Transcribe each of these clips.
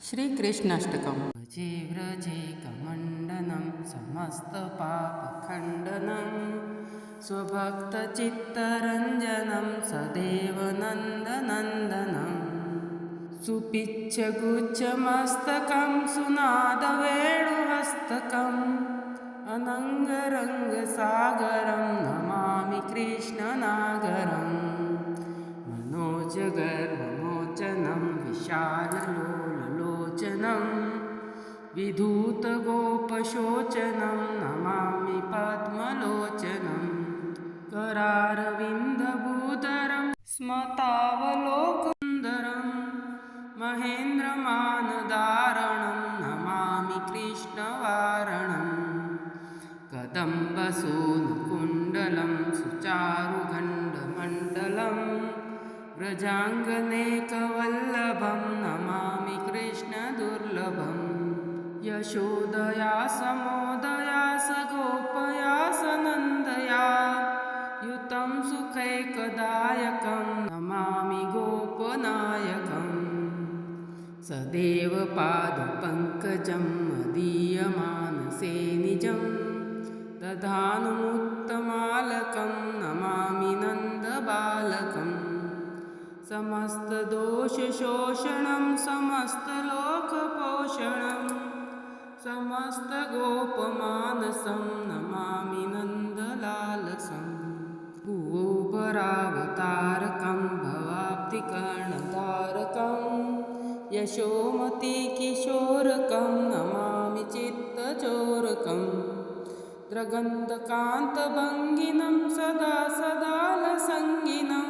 श्रीकृष्णाष्टकम्। भजे व्रजे कमण्डनं समस्तपापखण्डनं स्वभक्तचित्तरञ्जनं सदेव नन्दनन्दनं सुपिच्छगुच्छमस्तकं सुनादवेणुहस्तकम् अनङ्गरङ्गसागरं नमामि कृष्णनागरम् मनोजगर्वमोचनं विशाललोललोचनं विधूतगोपशोचनं नमामि पद्मलोचनं करारविन्दभूधरं स्मतावलोकसुन्दरं महेन्द्रमानदारणं नमामि कृष्णवारणं कदम्बसूनुकुण्डलं सुचारुगण्डमण्डलं व्रजाङ्गनेकवल्लभं नमामि कृष्णदुर्लभं यशोदया समोदया सगोपया सनन्दया युतं सुखैकदायकं नमामि गोपनायकम् सदेव पादपङ्कजं मदीयमानसे निजं दधानुमुत्तमालकं नमामि नन्दबालकम् समस्तदोषशोषणं समस्तलोकपोषणं समस्तगोपमानसं नमामि नन्दलालसं भुवोपरावतारकं भवाब्धिकर्णधारकं यशोमतिकिशोरकं नमामि चित्तचोरकं द्रगन्तकान्तभङ्गिनं सदा सदालसङ्गिनं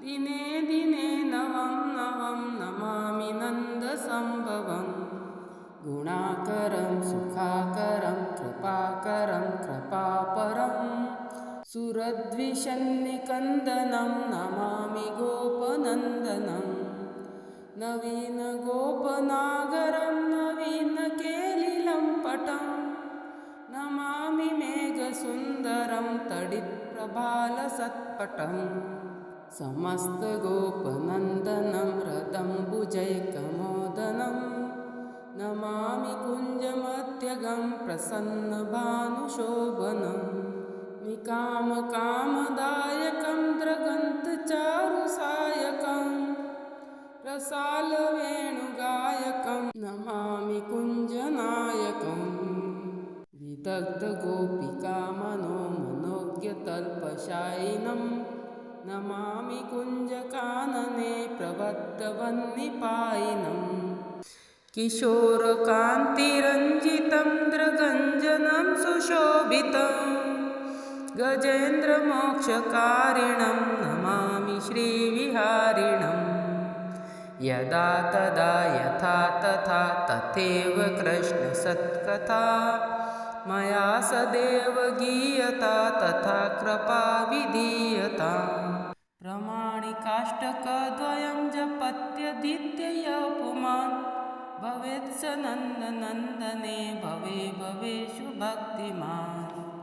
दिने दिने नवं नवं नमामि नन्दसम्भवं गुणाकरं सुखाकरं कृपाकरं कृपापरं सुरद्विषन्निकन्दनं नमामि गोपनन्दनं नवीनगोपनागरं नवीनकेलिलम्पटं नमामि मेघसुन्दरं तडित्प्रभालसत्पटम् समस्तगोपनन्दनं रदम्बुजैकमोदनं नमामि कुञ्जमध्यगं प्रसन्नभानुशोभनं निकामकामदायकं द्रगन्तचारुसायकं रसालवेणुगायकं नमामि कुञ्जनायकम् विदग्धगोपिकामनोज्ञतल्पशायिनं नमामि कुञ्जकानने प्रबद्धवह्निपायिनं किशोरकान्तिरञ्जितं द्रगञ्जनं सुशोभितं गजेन्द्रमोक्षकारिणं नमामि श्रीविहारिणं यदा तदा यथा तथा तथैव कृष्णसत्कथा मया सदैव गीयता तथा कृपा विधीयता प्रमाणिकाष्टकद्वयं जपत्यदित्यय पुमान् भवेत् स नन्दनन्दने भवे भवेषु भक्तिमान्